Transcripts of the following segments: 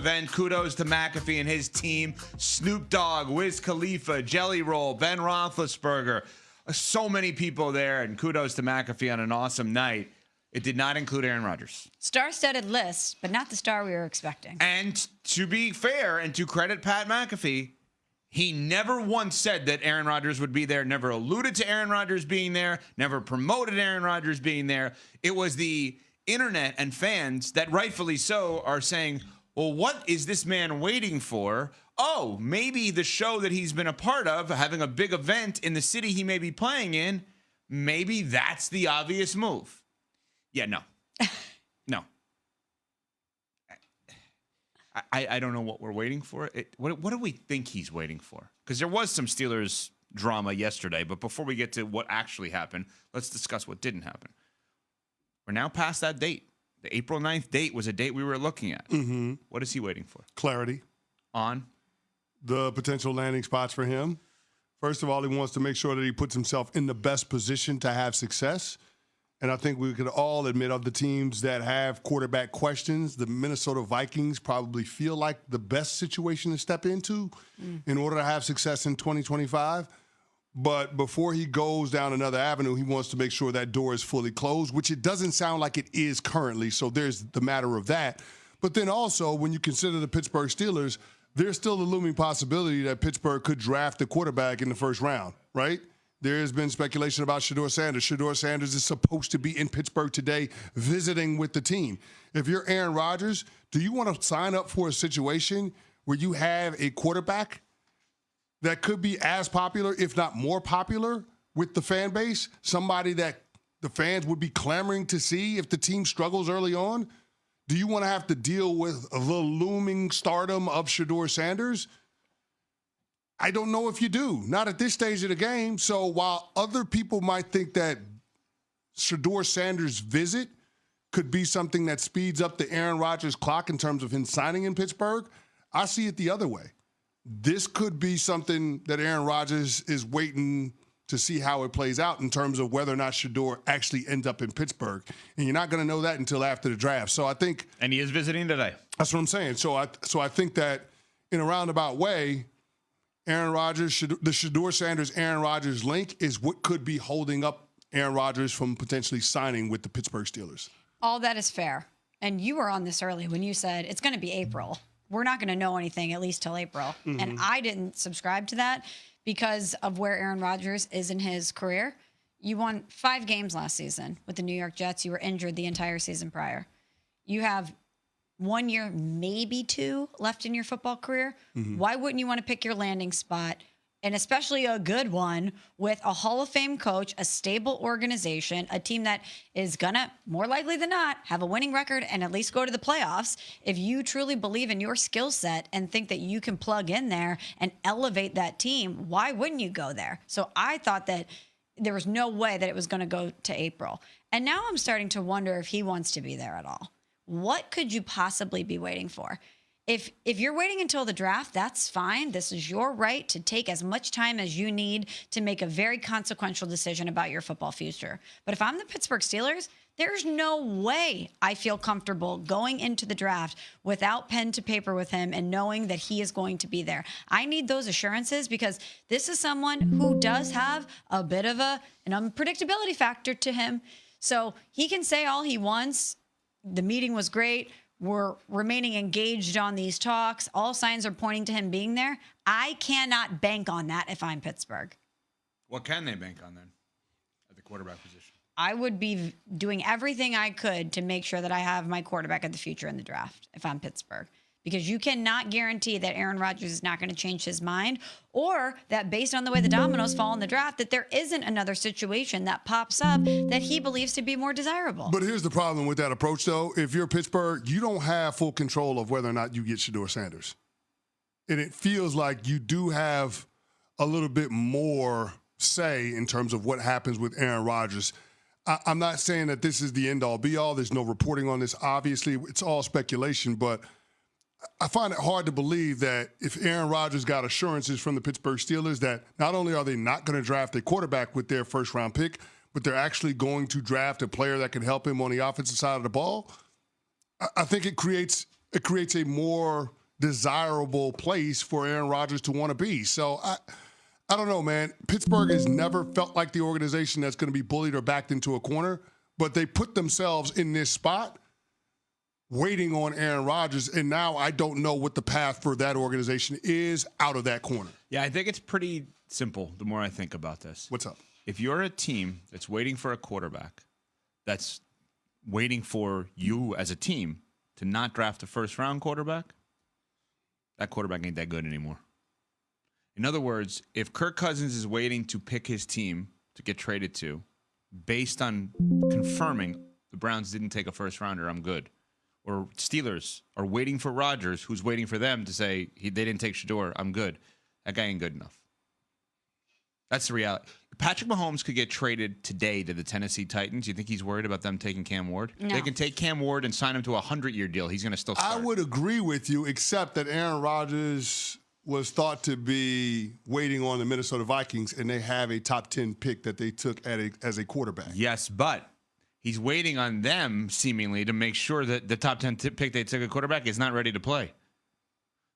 event. Kudos to McAfee and his team. Snoop Dogg, Wiz Khalifa, Jelly Roll, Ben Roethlisberger. So many people there, and kudos to McAfee on an awesome night. It did not include Aaron Rodgers. Star-studded list, but not the star we were expecting. And to be fair and to credit Pat McAfee, he never once said that Aaron Rodgers would be there, never alluded to Aaron Rodgers being there, never promoted Aaron Rodgers being there. It was the internet and fans that rightfully so are saying, well, what is this man waiting for? Oh, maybe the show that he's been a part of, having a big event in the city he may be playing in, maybe that's the obvious move. Yeah, no. No. I don't know what we're waiting for. What do we think he's waiting for? Because there was some Steelers drama yesterday, but before we get to what actually happened, let's discuss what didn't happen. We're now past that date. The April 9th date was a date we were looking at. Mm-hmm. What is he waiting for? Clarity. On? The potential landing spots for him. First of all, he wants to make sure that he puts himself in the best position to have success. And I think we could all admit of the teams that have quarterback questions, the Minnesota Vikings probably feel like the best situation to step into in order to have success in 2025. But before he goes down another avenue, he wants to make sure that door is fully closed, which it doesn't sound like it is currently. So there's the matter of that. But then also, when you consider the Pittsburgh Steelers, there's still the looming possibility that Pittsburgh could draft a quarterback in the first round, right? There has been speculation about Shedeur Sanders. Shedeur Sanders is supposed to be in Pittsburgh today visiting with the team. If you're Aaron Rodgers, do you want to sign up for a situation where you have a quarterback that could be as popular, if not more popular, with the fan base? Somebody that the fans would be clamoring to see if the team struggles early on? Do you want to have to deal with the looming stardom of Shedeur Sanders? I don't know if you do. Not at this stage of the game. So while other people might think that Shedeur Sanders' visit could be something that speeds up the Aaron Rodgers clock in terms of him signing in Pittsburgh, I see it the other way. This could be something that Aaron Rodgers is waiting to see how it plays out in terms of whether or not Shedeur actually ends up in Pittsburgh. And you're not going to know that until after the draft. So I think... And he is visiting today. That's what I'm saying. So I think that in a roundabout way, Aaron Rodgers, the Shedeur Sanders-Aaron Rodgers link is what could be holding up Aaron Rodgers from potentially signing with the Pittsburgh Steelers. All that is fair. And you were on this early when you said it's going to be April. We're not going to know anything at least till April. Mm-hmm. And I didn't subscribe to that because of where Aaron Rodgers is in his career. You won 5 games last season with the New York Jets. You were injured the entire season prior. You have 1 year, maybe 2 left in your football career. Mm-hmm. Why wouldn't you want to pick your landing spot, and especially a good one, with a Hall of Fame coach, a stable organization, a team that is going to, more likely than not, have a winning record and at least go to the playoffs? If you truly believe in your skill set and think that you can plug in there and elevate that team, why wouldn't you go there? So I thought that there was no way that it was going to go to April. And now I'm starting to wonder if he wants to be there at all. What could you possibly be waiting for? If you're waiting until the draft, that's fine. This is your right to take as much time as you need to make a very consequential decision about your football future. But if I'm the Pittsburgh Steelers, there's no way I feel comfortable going into the draft without pen to paper with him and knowing that he is going to be there. I need those assurances because this is someone who does have a bit of an unpredictability factor to him. So he can say all he wants. The meeting was great. We're remaining engaged on these talks. All signs are pointing to him being there. I cannot bank on that if I'm Pittsburgh. What can they bank on then at the quarterback position? I would be doing everything I could to make sure that I have my quarterback of the future in the draft if I'm Pittsburgh. Because you cannot guarantee that Aaron Rodgers is not going to change his mind, or that based on the way the dominoes fall in the draft, that there isn't another situation that pops up that he believes to be more desirable. But here's the problem with that approach, though. If you're Pittsburgh, you don't have full control of whether or not you get Shedeur Sanders. And it feels like you do have a little bit more say in terms of what happens with Aaron Rodgers. I'm not saying that this is the end-all, be-all. There's no reporting on this. Obviously, it's all speculation, but I find it hard to believe that if Aaron Rodgers got assurances from the Pittsburgh Steelers that not only are they not going to draft a quarterback with their first-round pick, but they're actually going to draft a player that can help him on the offensive side of the ball, I think it creates it creates a more desirable place for Aaron Rodgers to want to be. So I don't know, man. Pittsburgh has never felt like the organization that's going to be bullied or backed into a corner, but they put themselves in this spot waiting on Aaron Rodgers, and now I don't know what the path for that organization is out of that corner. Yeah, I think it's pretty simple the more I think about this. What's up? If you're a team that's waiting for a quarterback, that's waiting for you as a team to not draft a first-round quarterback, that quarterback ain't that good anymore. In other words, if Kirk Cousins is waiting to pick his team to get traded to, based on confirming the Browns didn't take a first-rounder, I'm good, or Steelers are waiting for Rodgers, who's waiting for them to say they didn't take Shador, I'm good, that guy ain't good enough. That's the reality. Patrick Mahomes could get traded today to the Tennessee Titans. You think he's worried about them taking Cam Ward? No. They can take Cam Ward and sign him to a 100-year deal. He's going to still start. I would agree with you, except that Aaron Rodgers was thought to be waiting on the Minnesota Vikings, and they have a top 10 pick that they took as a quarterback. Yes, but he's waiting on them, seemingly, to make sure that the top 10 pick they took a quarterback is not ready to play.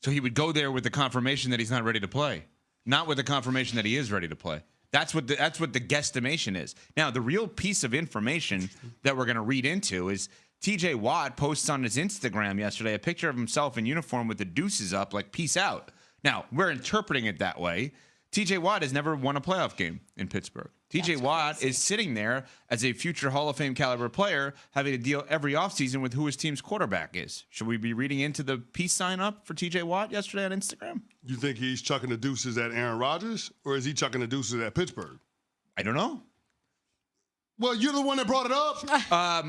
So he would go there with the confirmation that he's not ready to play, not with the confirmation that he is ready to play. That's what the guesstimation is. Now, the real piece of information that we're going to read into is TJ Watt posts on his Instagram yesterday a picture of himself in uniform with the deuces up, like peace out. Now, we're interpreting it that way. TJ Watt has never won a playoff game in Pittsburgh. TJ Watt is sitting there as a future Hall of Fame caliber player, having to deal every offseason with who his team's quarterback is. Should we be reading into the peace sign up for TJ Watt yesterday on Instagram? You think he's chucking the deuces at Aaron Rodgers, or is he chucking the deuces at Pittsburgh? I don't know. Well, you're the one that brought it up.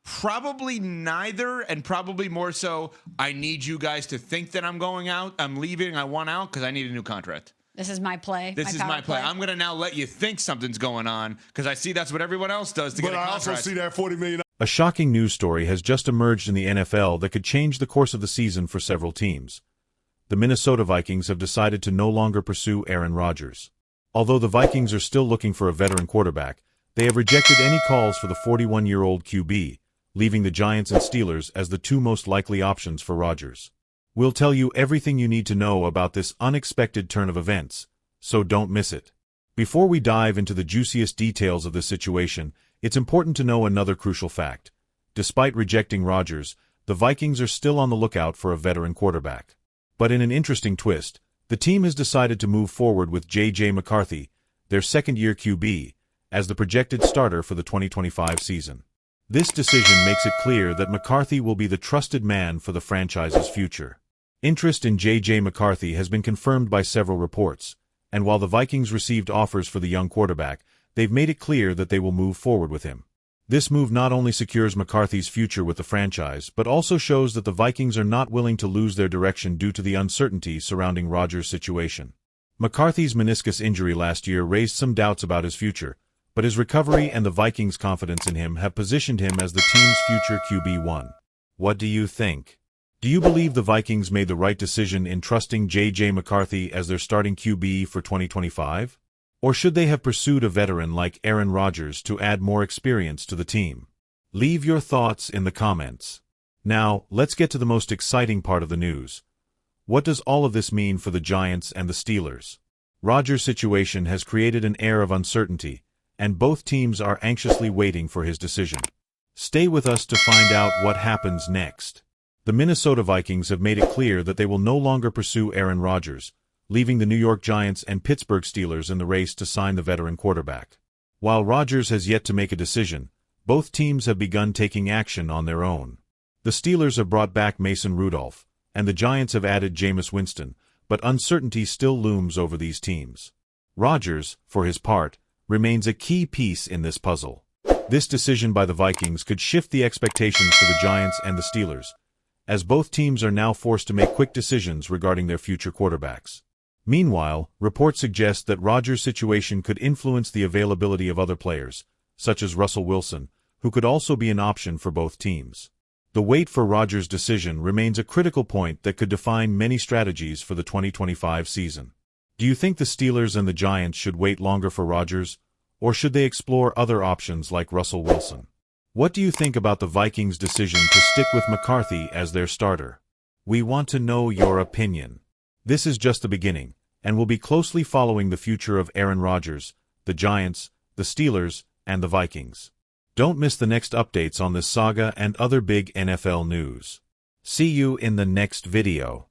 Probably neither, and probably more so, I need you guys to think that I'm going out. I'm leaving. I want out because I need a new contract. This is my play. This is my play. I'm going to now let you think something's going on because I see that's what everyone else does to get a contract. But I also see that $40 million. A shocking news story has just emerged in the NFL that could change the course of the season for several teams. The Minnesota Vikings have decided to no longer pursue Aaron Rodgers. Although the Vikings are still looking for a veteran quarterback, they have rejected any calls for the 41-year-old QB, leaving the Giants and Steelers as the two most likely options for Rodgers. We'll tell you everything you need to know about this unexpected turn of events, so don't miss it. Before we dive into the juiciest details of this situation, it's important to know another crucial fact. Despite rejecting Rodgers, the Vikings are still on the lookout for a veteran quarterback. But in an interesting twist, the team has decided to move forward with J.J. McCarthy, their second-year QB, as the projected starter for the 2025 season. This decision makes it clear that McCarthy will be the trusted man for the franchise's future. Interest in J.J. McCarthy has been confirmed by several reports, and while the Vikings received offers for the young quarterback, they've made it clear that they will move forward with him. This move not only secures McCarthy's future with the franchise, but also shows that the Vikings are not willing to lose their direction due to the uncertainty surrounding Rodgers' situation. McCarthy's meniscus injury last year raised some doubts about his future, but his recovery and the Vikings' confidence in him have positioned him as the team's future QB1. What do you think? Do you believe the Vikings made the right decision in trusting J.J. McCarthy as their starting QB for 2025? Or should they have pursued a veteran like Aaron Rodgers to add more experience to the team? Leave your thoughts in the comments. Now, let's get to the most exciting part of the news. What does all of this mean for the Giants and the Steelers? Rodgers' situation has created an air of uncertainty, and both teams are anxiously waiting for his decision. Stay with us to find out what happens next. The Minnesota Vikings have made it clear that they will no longer pursue Aaron Rodgers, leaving the New York Giants and Pittsburgh Steelers in the race to sign the veteran quarterback. While Rodgers has yet to make a decision, both teams have begun taking action on their own. The Steelers have brought back Mason Rudolph, and the Giants have added Jameis Winston, but uncertainty still looms over these teams. Rodgers, for his part, remains a key piece in this puzzle. This decision by the Vikings could shift the expectations for the Giants and the Steelers, as both teams are now forced to make quick decisions regarding their future quarterbacks. Meanwhile, reports suggest that Rodgers' situation could influence the availability of other players, such as Russell Wilson, who could also be an option for both teams. The wait for Rodgers' decision remains a critical point that could define many strategies for the 2025 season. Do you think the Steelers and the Giants should wait longer for Rodgers, or should they explore other options like Russell Wilson? What do you think about the Vikings' decision to stick with McCarthy as their starter? We want to know your opinion. This is just the beginning, and we'll be closely following the future of Aaron Rodgers, the Giants, the Steelers, and the Vikings. Don't miss the next updates on this saga and other big NFL news. See you in the next video.